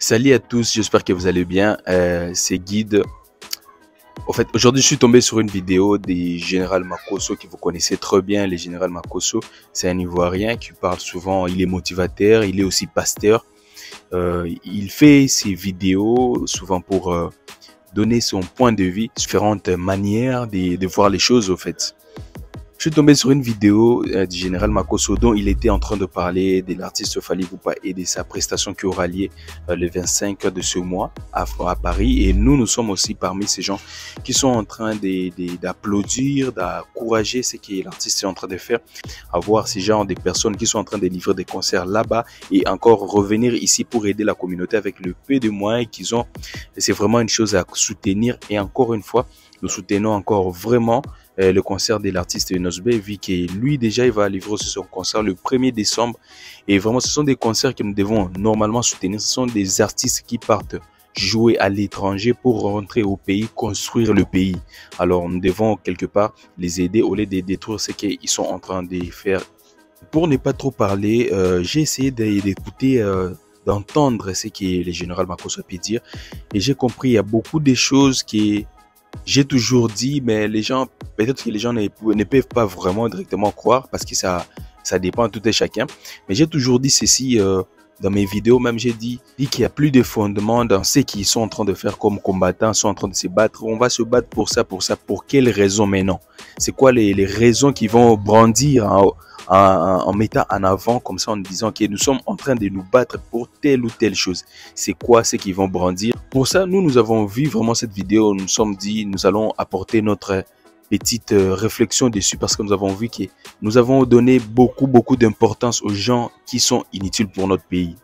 Salut à tous, j'espère que vous allez bien. C'est Guide. En fait, aujourd'hui, je suis tombé sur une vidéo des Général Makosso que vous connaissez très bien. Les Général Makosso, c'est un Ivoirien qui parle souvent. Il est motivateur, il est aussi pasteur. Il fait ses vidéos souvent pour donner son point de vue, différentes manières de voir les choses, au fait. Je suis tombé sur une vidéo du Général Makosso dont il était en train de parler de l'artiste Fally Ipupa et de sa prestation qui aura lieu le 25 de ce mois à Paris. Et nous sommes aussi parmi ces gens qui sont en train d'applaudir, d'encourager ce que l'artiste est en train de faire, à voir ces gens, des personnes qui sont en train de livrer des concerts là-bas et encore revenir ici pour aider la communauté avec le peu de moyens qu'ils ont. C'est vraiment une chose à soutenir et encore une fois, nous soutenons encore vraiment le concert de l'artiste Nosbe, vu que lui déjà il va livrer son concert le 1er décembre et vraiment ce sont des concerts que nous devons normalement soutenir. Ce sont des artistes qui partent jouer à l'étranger pour rentrer au pays, construire le pays. Alors nous devons quelque part les aider au lieu de détruire ce qu'ils sont en train de faire. Pour ne pas trop parler, j'ai essayé d'écouter, d'entendre ce que le Général Makosso a pu dire et j'ai compris il y a beaucoup de choses qui j'ai toujours dit, mais les gens, peut-être que les gens ne peuvent pas vraiment directement croire parce que ça dépend de tout et chacun. Mais j'ai toujours dit ceci dans mes vidéos, même j'ai dit qu'il n'y a plus de fondement dans ce qu'ils sont en train de faire comme combattants, sont en train de se battre. On va se battre pour ça, pour quelles raisons maintenant? C'est quoi les raisons qui vont brandir en mettant en avant comme ça, en disant que nous sommes en train de nous battre pour telle ou telle chose? C'est quoi ce qu'ils vont brandir? Pour ça, nous avons vu vraiment cette vidéo, nous nous sommes dit, nous allons apporter notre petite réflexion dessus parce que nous avons vu que nous avons donné beaucoup d'importance aux gens qui sont inutiles pour notre pays.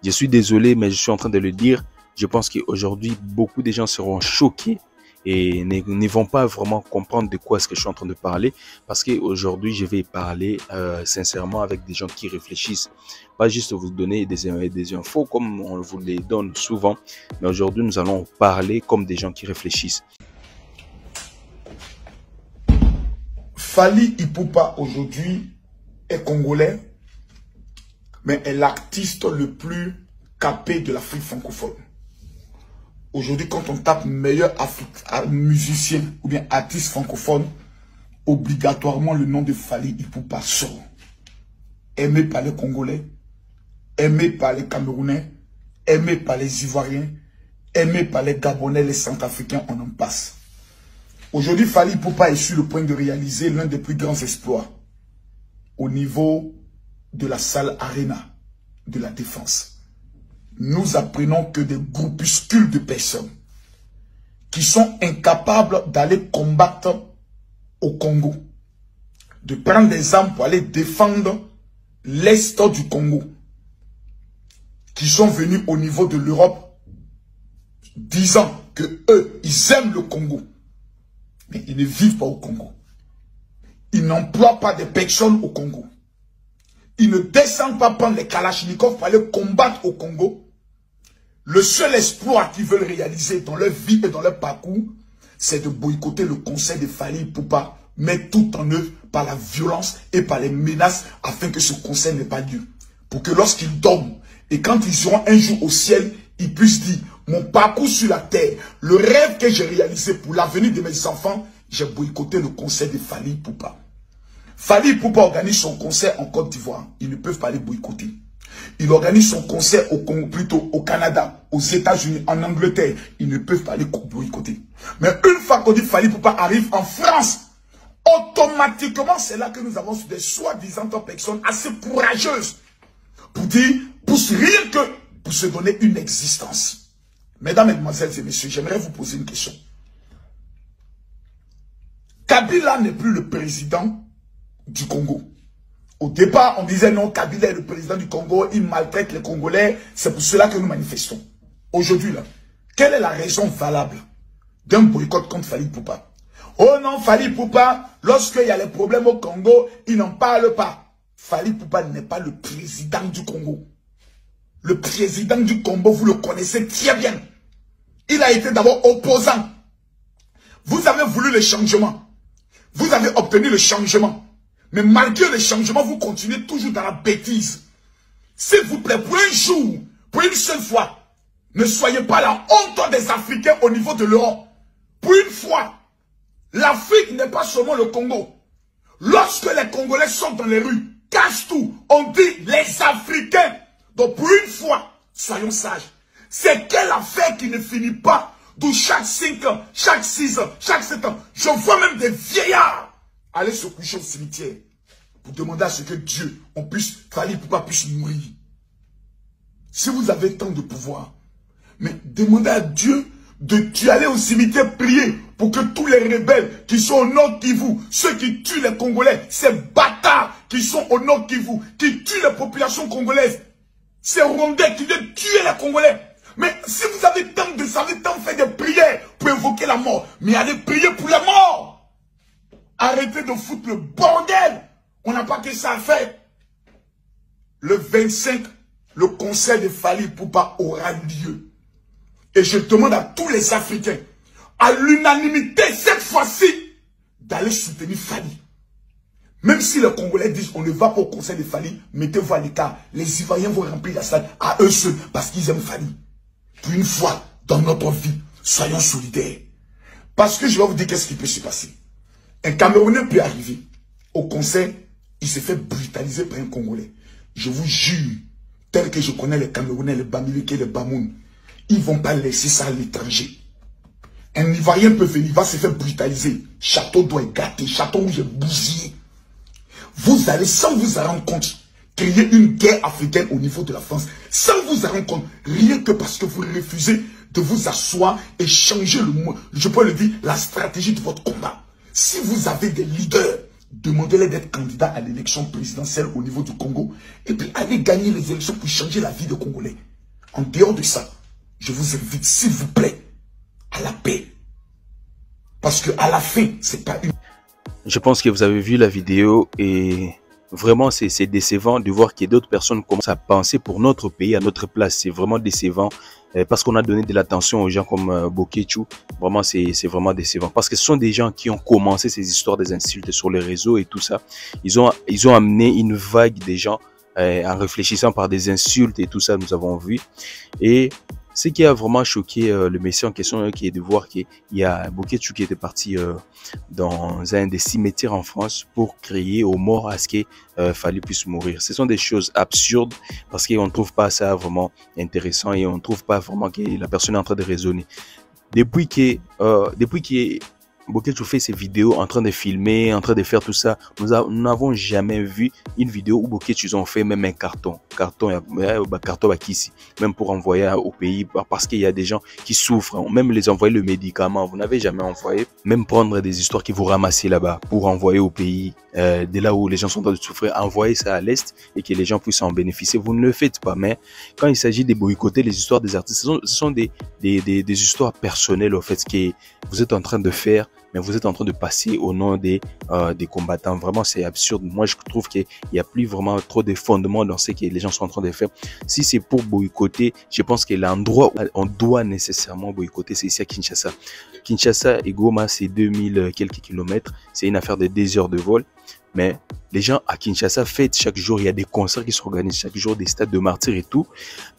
Je suis désolé, mais je suis en train de le dire. Je pense qu'aujourd'hui, beaucoup de gens seront choqués et ne vont pas vraiment comprendre de quoi est-ce que je suis en train de parler parce qu'aujourd'hui, je vais parler sincèrement avec des gens qui réfléchissent. Pas juste vous donner des infos comme on vous les donne souvent, mais aujourd'hui, nous allons parler comme des gens qui réfléchissent. Fally Ipupa aujourd'hui est congolais, mais est l'artiste le plus capé de l'Afrique francophone. Aujourd'hui, quand on tape meilleur musicien ou bien artiste francophone, obligatoirement le nom de Fally Ipupa sort. Aimé par les Congolais, aimé par les Camerounais, aimé par les Ivoiriens, aimé par les Gabonais, les Centrafricains, on en passe. Aujourd'hui, Fally Ipupa est sur le point de réaliser l'un des plus grands exploits au niveau de la salle Arena de la Défense. Nous apprenons que des groupuscules de personnes qui sont incapables d'aller combattre au Congo, de prendre des armes pour aller défendre l'Est du Congo, qui sont venus au niveau de l'Europe disant que eux, ils aiment le Congo, mais ils ne vivent pas au Congo. Ils n'emploient pas de personnes au Congo. Ils ne descendent pas prendre les Kalachnikov pour aller combattre au Congo. Le seul exploit qu'ils veulent réaliser dans leur vie et dans leur parcours, c'est de boycotter le conseil de Fally Ipupa, mettre tout en œuvre par la violence et par les menaces afin que ce conseil n'ait pas lieu. Pour que lorsqu'ils dorment et quand ils seront un jour au ciel, ils puissent dire, mon parcours sur la terre, le rêve que j'ai réalisé pour l'avenir de mes enfants, j'ai boycotté le conseil de Fally Ipupa. Fally Ipupa organise son concert en Côte d'Ivoire. Ils ne peuvent pas les boycotter. Il organise son concert plutôt au Canada, aux États-Unis, en Angleterre. Ils ne peuvent pas les boycotter. Mais une fois qu'on dit Fally Ipupa arrive en France, automatiquement, c'est là que nous avons des soi-disant personnes assez courageuses pour dire, rien que pour se donner une existence. Mesdames, Mesdemoiselles et Messieurs, j'aimerais vous poser une question. Kabila n'est plus le président du Congo. Au départ, on disait non, Kabila est le président du Congo, il maltraite les Congolais, c'est pour cela que nous manifestons. Aujourd'hui, là, quelle est la raison valable d'un boycott contre Fally Ipupa? Oh non, Fally Ipupa, lorsqu'il y a les problèmes au Congo, il n'en parle pas. Fally Ipupa n'est pas le président du Congo. Le président du Congo, vous le connaissez très bien. Il a été d'abord opposant. Vous avez voulu le changement. Vous avez obtenu le changement. Mais malgré le changement, vous continuez toujours dans la bêtise. S'il vous plaît, pour un jour, pour une seule fois, Ne soyez pas la honte des Africains au niveau de l'Europe. Pour une fois, l'Afrique n'est pas seulement le Congo. Lorsque les Congolais sont dans les rues, cassent tout, on dit les Africains. Donc pour une fois, soyons sages. C'est quelle affaire qui ne finit pas d'où chaque 5 ans, chaque 6 ans, chaque 7 ans. Je vois même des vieillards aller se coucher au cimetière pour demander à ce que Dieu, on puisse, Fally Ipupa puisse mourir. Si vous avez tant de pouvoir, mais demandez à Dieu de aller au cimetière prier pour que tous les rebelles qui sont au Nord Kivu, ceux qui tuent les Congolais, ces bâtards qui sont au Nord Kivu, qui tuent les populations congolaises, ces Rwandais qui viennent tuer les Congolais. Mais si vous avez tant fait des prières pour invoquer la mort, mais allez prier pour la mort. Arrêtez de foutre le bordel. On n'a pas que ça à faire. Le 25, le concert de Fally Ipupa aura lieu. Et je demande à tous les Africains, à l'unanimité cette fois-ci, d'aller soutenir Fally. Même si les Congolais disent on ne va pas au concert de Fally, mettez-vous à l'écart. Les Ivoiriens vont remplir la salle à eux seuls parce qu'ils aiment Fally. Pour une fois dans notre vie, soyons solidaires. Parce que je vais vous dire qu'est-ce qui peut se passer. Un Camerounais peut arriver au concert, il se fait brutaliser par un Congolais. Je vous jure, tel que je connais les Camerounais, les Bamileke, les Bamoun, ils ne vont pas laisser ça à l'étranger. Un Ivoirien peut venir, il va se faire brutaliser. Château doit être gâté, château où j'ai bousillé. Vous allez, sans vous en rendre compte, créer une guerre africaine au niveau de la France, sans vous en rendre compte, rien que parce que vous refusez de vous asseoir et changer je peux le dire, la stratégie de votre combat. Si vous avez des leaders, demandez-les d'être candidats à l'élection présidentielle au niveau du Congo, et puis allez gagner les élections pour changer la vie des Congolais. En dehors de ça, je vous invite, s'il vous plaît, à la paix. Parce que à la fin, c'est pas une... Je pense que vous avez vu la vidéo et vraiment c'est décevant de voir que d'autres personnes commencent à penser pour notre pays, à notre place. C'est vraiment décevant parce qu'on a donné de l'attention aux gens comme Bokechu. Vraiment, c'est vraiment décevant parce que ce sont des gens qui ont commencé ces histoires des insultes sur les réseaux et tout ça. Ils ont amené une vague des gens en réfléchissant par des insultes et tout ça, nous avons vu. Et ce qui a vraiment choqué le messie en question, qui est de voir qu'il y a Bokechu qui était parti dans un des cimetières en France pour crier aux morts à ce qu'il fallait puisse mourir. Ce sont des choses absurdes parce qu'on ne trouve pas ça vraiment intéressant et on ne trouve pas vraiment que la personne est en train de raisonner. Depuis que Bokechu fait ses vidéos en train de filmer, en train de faire tout ça, nous n'avons jamais vu une vidéo où Bokechu ont fait même un carton ici, même pour envoyer au pays, parce qu'il y a des gens qui souffrent, même les envoyer le médicament, vous n'avez jamais envoyé, même prendre des histoires qui vous ramassez là-bas pour envoyer au pays, de là où les gens sont en train de souffrir, envoyer ça à l'Est et que les gens puissent en bénéficier, vous ne le faites pas. Mais quand il s'agit de boycotter les histoires des artistes, ce sont des histoires personnelles, en fait, ce que vous êtes en train de faire, mais vous êtes en train de passer au nom des combattants. Vraiment, c'est absurde. Moi, je trouve qu'il n'y a plus vraiment trop de fondements dans ce que les gens sont en train de faire. Si c'est pour boycotter, je pense que l'endroit où on doit nécessairement boycotter, c'est ici à Kinshasa. Kinshasa et Goma, c'est 2000 quelques kilomètres. C'est une affaire de 2 heures de vol. Mais les gens à Kinshasa fêtent chaque jour, il y a des concerts qui s'organisent chaque jour, des stades de martyrs et tout.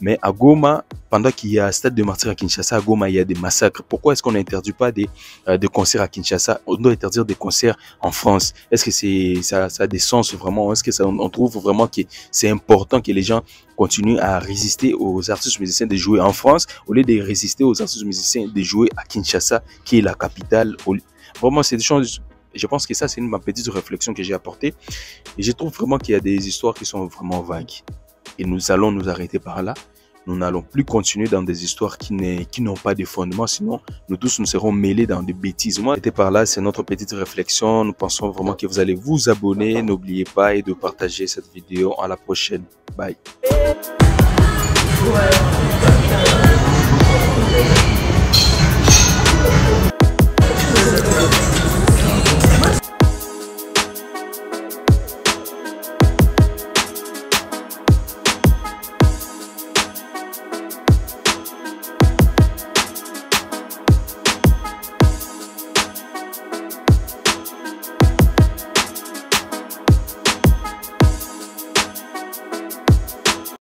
Mais à Goma, pendant qu'il y a un stade de martyrs à Kinshasa, à Goma, il y a des massacres. Pourquoi est-ce qu'on n'interdit pas des concerts à Kinshasa? On doit interdire des concerts en France. Est-ce que ça a des sens vraiment? Est-ce que on trouve vraiment que c'est important que les gens continuent à résister aux artistes musiciens de jouer en France au lieu de résister aux artistes musiciens de jouer à Kinshasa, qui est la capitale? Vraiment, c'est des choses... Je pense que ça, c'est ma petite réflexion que j'ai apportée. Et je trouve vraiment qu'il y a des histoires qui sont vraiment vagues. Et nous allons nous arrêter par là. Nous n'allons plus continuer dans des histoires qui n'ont pas de fondement. Sinon, nous tous nous serons mêlés dans des bêtises. Moi, j'étais par là, c'est notre petite réflexion. Nous pensons vraiment que vous allez vous abonner. N'oubliez pas et de partager cette vidéo. À la prochaine. Bye.